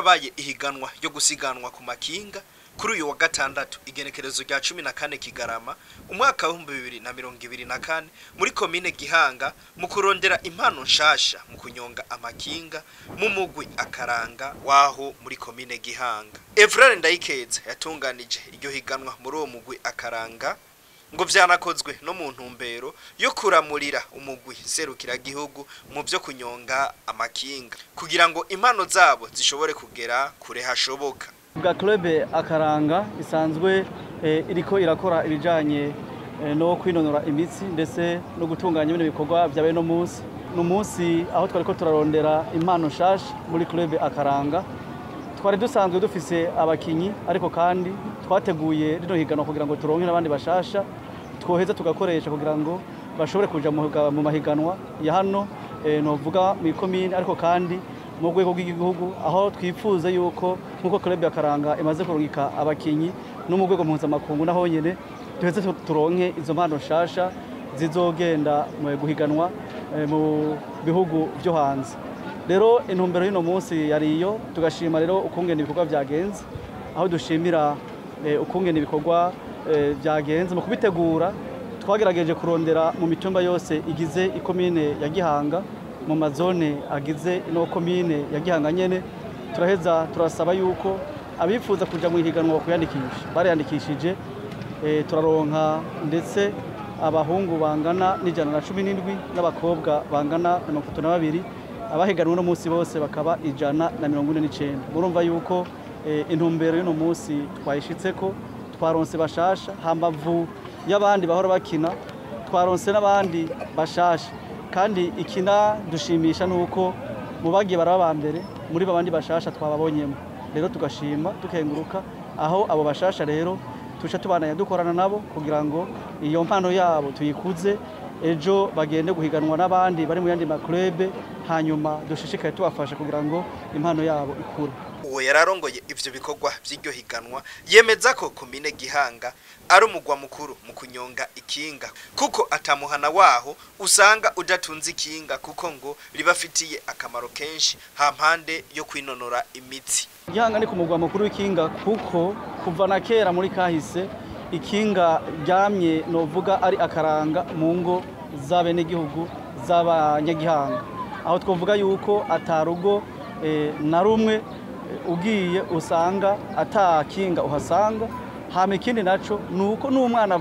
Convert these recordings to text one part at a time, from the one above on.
harabaye ihiganwa ryo gusiganwa ku makinga kuri uyu wa gatandatu igenekerezo rya 14 Kigarama umwaka wa 2024 muri komine Gihanga mu kurondera impano nshasha mu kunyonga amakinga mu mugwi akaranga waho muri komine Gihanga. Evrare Ndayikeza yatunganije iryo higanwa muri uwo mugwi akaranga ngo vyanakozwe no mu ntumbero yo kuramurira umugwi serukira gihugu mu byo kunyonga amakinga kugira ngo impano zabo zishobore kugera kure hashoboka. Bwa club akaranga isanzwe iriko irakora ibijanye no kwinonora imitsi ndetse no gutunganya ibintu bikorwa byabaye no munsi aho twariko turarondera impano nshasha muri club akaranga. Twari dusanzwe dufise abakinyi ariko kandi twateguye rino higano kugira ngo turonke n'abandi bashasha twoheza tugakoresha kugira ngo bashobore kuja mu mahiganwa ya hano novuga mu komine ariko kandi mu rwego rw'igihugu aho twifuza yuko nkuko club akaranga imaze kurungika abakinyi no mu rwego mpuzamakungu naho nyene duheze turonke izo mpano nshasha zizogenda mu guhiganwa mu bihugu byo hanze. Rero intumbero y'ino munsi yariyo tugashima rero ukungene ibikorwa byagenze aho dushimira ukungene ibikorwa byagenze mu kubitegura twagerageje kurondera mu mitumba yose igize ikomine ya Gihanga mu mazone agize ino komine ya Gihanga nyene turaheza turasaba yuko abifuza kuja mu higanwa kuyandikisha bariyandikishije turaronka ndetse abahungu bangana n'117 n'abakobwa bangana na 32 abahiganwa no munsi bose bakaba 149. Murumva yuko intumbero y'ino munsi twayishitseko twaronse bashasha hambavu y'abandi bahora bakina twaronse n'abandi bashasha kandi ikina dushimisha nuko mu bagiye baraba mbere muri babandi bashasha twababonyemo. Rero tugashima tukenguruka aho abo bashasha rero tusha tubana yadukorana nabo kugira ngo iyo mpano yabo tuyikuze ejo bagende guhiganwa n'abandi bari mu yandi maklube hanyuma dushishikaye tubafasha kugira ngo impano yabo ikure. Uwo yararongoye ivyo bikorwa by'iryo higanwa yemeza ko komine Gihanga ari umugwa mukuru mu kunyonga ikinga kuko atamuhana waho usanga udatunze ikinga kuko ngo ribafitiye akamaro kenshi hampande yo kwinonora imitsi. Gihanga ni ku mugwa mukuru w'ikinga kuko kuva na kera muri kahise ikinga ryamye novuga ari akaranga mu ngo z'abene gihugu z'abanyagihanga aho twovuga yuko atarugo na rumwe ugiye usanga atakinga uhasanga. Hama ikindi naco nuko n'umwana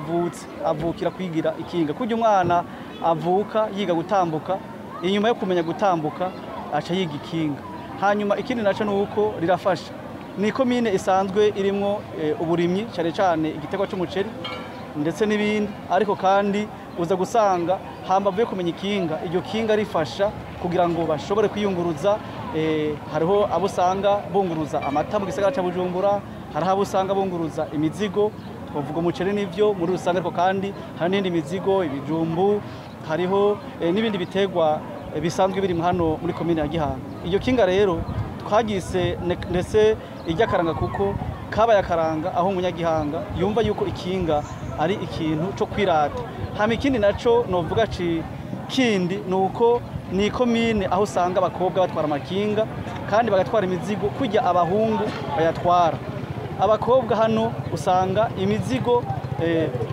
avukira kwigira ikinga kujya umwana avuka yiga gutambuka inyuma yo kumenya gutambuka aca yiga ikinga. Hanyuma ikindi naco nuko rirafasha ni komine isanzwe irimwo uburimyi cyane cyane igitego cy'umuceri ndetse n'ibindi ariko kandi uza gusanga hambavu yo kumenya ikinga iryo kinga rifasha kugira ngo bashobore kwiyunguruza. Hariho abo usanga bunguruza amata mu gisagara cya Bujumbura, hariho abo usanga bunguruza imizigo twavuga umuceri n'ivyo muri rusange ariko kandi hari n'indi mizigo ibijumbu hariho n'ibindi bitegwa bisanzwe biri hano muri komine ya Gihanga. Iyo kinga rero twagise ndetse ijyakaranga kuko kabaye akaranga aho umunyagihanga yumva yuko ikinga ari ikintu cyo kwirata. Hama ikindi naco novuga kindi nuko ni komine aho usanga abakobwa batwara amakinga kandi bagatwara imizigo kujya abahungu bayatwara. Abakobwa hano usanga imizigo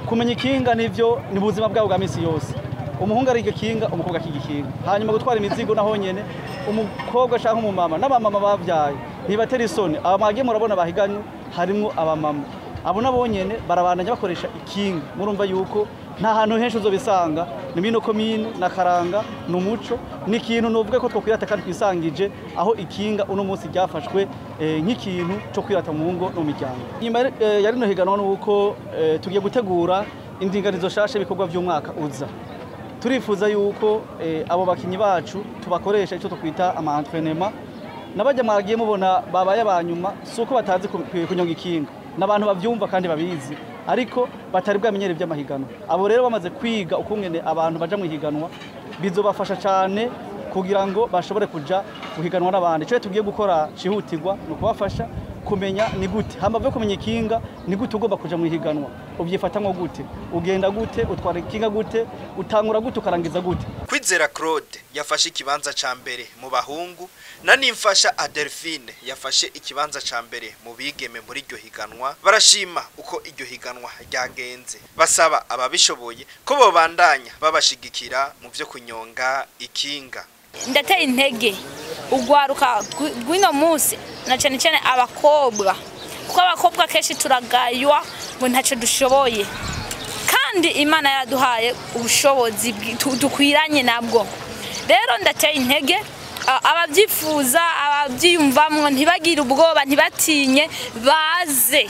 kumenya ikinga nivyo ni buzima bwabo bwa misi yose. Umuhungu ari igikinga umukobwa akigikinga hanyuma gutwara imizigo naho nyene umukobwa canke umumama n'abamama bavyaye ntibatera isoni. Abamage murabona bahiganye harimo abamama abo nabonyene barabandanya bakoresha ikinga. Murumva yuko nta hantu henshi uzobisanga ni mino komine na karanga n'umuco ni kintu novuga ko twokwirata kandi twisangije aho ikinga uno munsi ryafashwe nk'ikintu cyo kwirata mu ngo no miryango. Nyuma yari no higanwa nuko tugiye gutegura indinganizo shashe bikorwa by'umwaka uza. Turifuza yuko abo bakinyi bacu tubakoresha icyo tukwita ama-entraînement nabajya mwagiye mubona babaye abanyuma suko batazi kunyonga ikinga n'abantu bavyumva kandi babizi ariko batari bwamenyere by'amahiganwa. Abo rero bamaze kwiga ukungene abantu baja mu higanwa bizobafasha cyane kugira ngo bashobore kuja guhiganwa n'abandi. Cyo tugiye gukora cihutirwa no kubafasha kumenya ni gute hambavu kumenya ikinga ni gute ugomba kuja mu higanwa ubyifatamwo gute ugenda gute utwara ikinga gute utangura gute ukarangiza gute. Kwizera Claude yafashe ikibanza ca mbere mu bahungu na Nimfasha Adelphine yafashe ikibanza ca mbere mu bigeme muri iryo higanwa. Barashima uko iryo higanwa ryagenze, basaba ababishoboye ko bobandanya babashigikira mu byo kunyonga ikinga. Ndateye intege ugwaruka rw'ino munsi na cyane cyane abakobwa, kuko abakobwa kenshi turagaywa ngo ntacyo dushoboye, kandi Imana yaraduhaye ubushobozi dukwiranye nabwo. Rero ndateye intege ababyifuza, ababyiyumvamwo, ntibagire ubwoba, ntibatinye, baze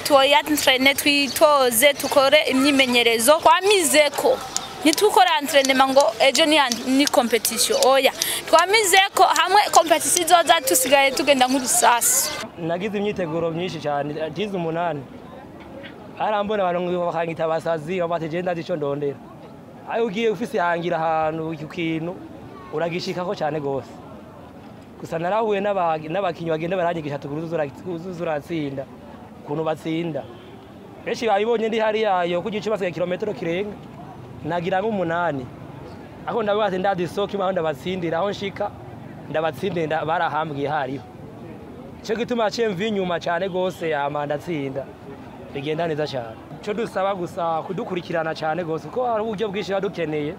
tuyantrene, twitoze, tukore imyimenyerezo, twamizeko nitukora entraînement ngo ejo ni competition. Oya, twamizeko hamwe competition zoza tusigaye tugenda nk'urusasi. Nagize imyiteguro myinshi cyane, jize 8 arambona abantu bakangita abasazi babatagenda dico ndondera. Ayo ugiye ufise hangira ahantu ikintu uragishikako cyane gose. Gusa narahuye n'abakinyi bagenda baranyigisha tuguruzuratsinda kuntu batsinda. Benshi bayibonye ndi hari yayo kugice basigaye kilometero kirenga nagira nk'umunani. Ako ndabaze ndadisoki baho ndabatsindira aho nshika ndabatsindira barahambwiye hariho. Cyo gituma cemvi nyuma cyane gose yamanda tsinda. Bigenda neza cyane. Cyo dusaba gusa kudukurikirana cyane gose ko hari uburyo bwinshi badukeneye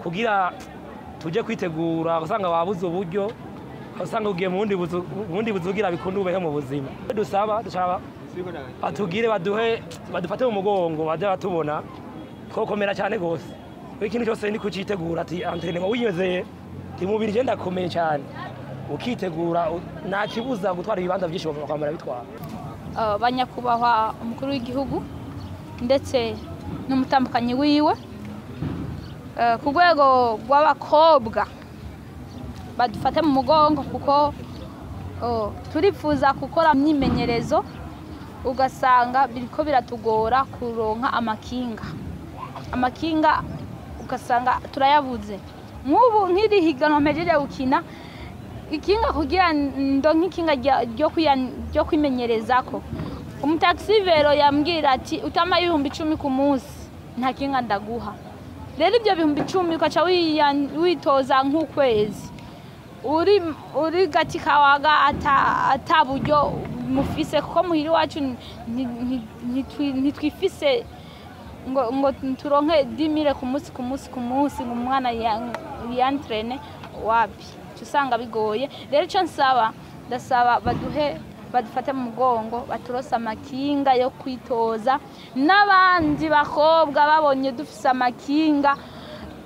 kugira tuje kwitegura, usanga wabuze uburyo, usanga ugiye mu bundi buzugira bikundu ubehe mu buzima. Dusaba batugire badufate mu mugongo bade batubona kokomera cyane gose. Ikintu cyose ni kucitegura ati entraînement winyezeye timubiri genda komeye cyane ukitegura nta kibuza gutwara ibibanza byinshi bakamara bitwara. Banyakubahwa umukuru w'igihugu ndetse n'umutambukanyi wiwe ku rwego rw'abakobwa badufate mu mugongo, kuko turifuza gukora imyimenyerezo ugasanga biriko biratugora kuronka amakinga ugasanga turayabuze. Nk'ubu nk'iri higanwa mpejeje gukina ikinga kugira ndo nk'ikinga ryo kwimenyerezako, umutaxi vero yambwira ati utama 10,000 ku munsi nta kinga ndaguha. Rero ibyo 10,000 ukaca witoza nk'ukwezi uri gati kawaga ataburyo mufise, kuko muhiri wacu ntitwifise ngo turonke 10,000 ku munsi ngo umwana yantrene wapi, usanga bigoye. Rero cyo ndasaba badufate mu mugongo, baturosa amakinga yo kwitoza, n'abandi bakobwa babonye dufise amakinga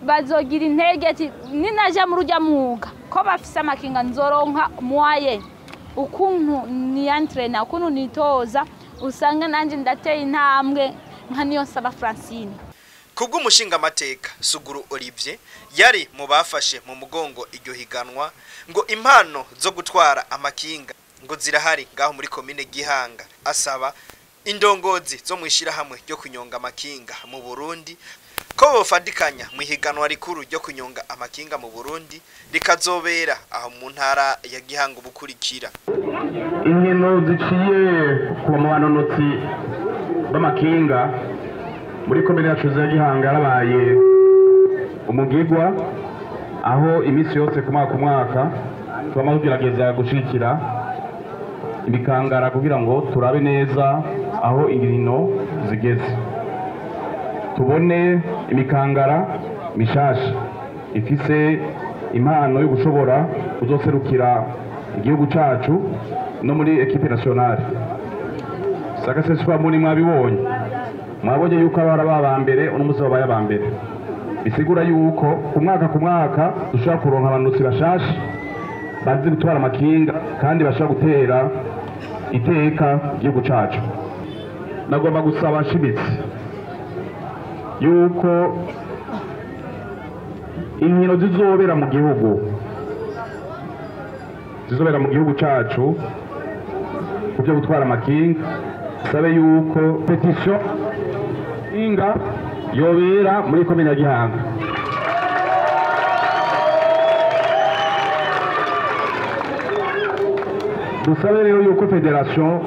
bazogira intege ati ninaje mu rujya mwuga ko bafise amakinga nzoronka mwaye ukuntu ni entraîner, ukuntu nitoza, usanga nanje ndateye intambwe nka niyo saba Francine. Kubw'umushinga amateka Suguru Olivier yari mu bafashe mu mugongo iryo higanwa, ngo impano zo gutwara amakinga ngo zirahari ngaho muri komine Gihanga. Asaba indongozi zo mwishira hamwe ryo kunyonga amakinga mu Burundi ko bofadikanya mu higanwa rikuru ryo kunyonga amakinga mu Burundi rikazobera aho mu ntara ya Gihanga bukurikira. Inkino ziciye ku mabanonotsi b'amakinga muri komine yacu ya Gihanga yarabaye umugigwa, aho iminsi yose ku mwaka twamaze kugerageza gushikira ibikangara kugira ngo turabe neza aho inkino zigeze, tubone imikangara mishasha ifise impano yo gushobora kuzoserukira igihugu cacu no muri equipe nationale. Sakaseswa muri mwabibonye, mwabonye yuko abara mbere unomuzi babaye abambere, bisigura yuko ku mwaka dushaka kuronka abanutsi bashasha bazi gutwara amakinga kandi bashaka gutera iteka igihugu cacu. Nagomba gusaba nshimitsi yuko inkino zizobera mu gihugu cacu kubyo gutwara amakinga, sabe yuko petition inga yobera muri komine ya Gihanga. Dusabe rero yuko federation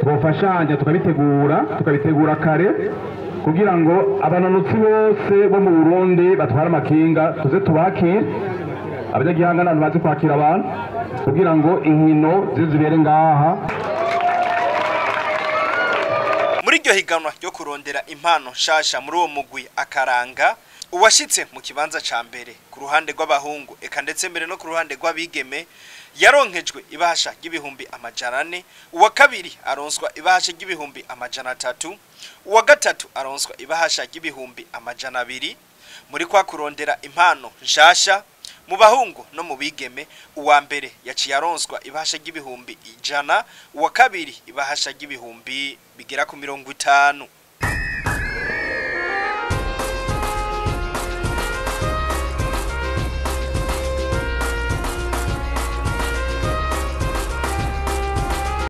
twofashanya tukabitegura kare kugira ngo abananutsi bose bo mu Burundi batwara amakinga tuze tubakire. Abanyagihanga n'abantu bazi kwakira abantu kugira ngo inkino zizibere ngaha. Muri iryo higanwa ryo kurondera impano nshasha muri uwo mugwi akaranga, uwashitse mu kibanza ca mbere ku ruhande rw'abahungu eka ndetse mbere no ku ruhande rw'abigeme yaronkejwe ibahasha ry'ibihumbi 400, uwa kabiri aronswa ibahasha ry'ibihumbi 300, uwa gatatu aronswa ibahasha ry'ibihumbi 200. Muri kwa kurondera impano nshasha mu bahungu no mu bigeme, uwa mbere yaciye aronswa ibahasha ry'ibihumbi 100, uwa kabiri ibahasha ry'ibihumbi bigera ku 50.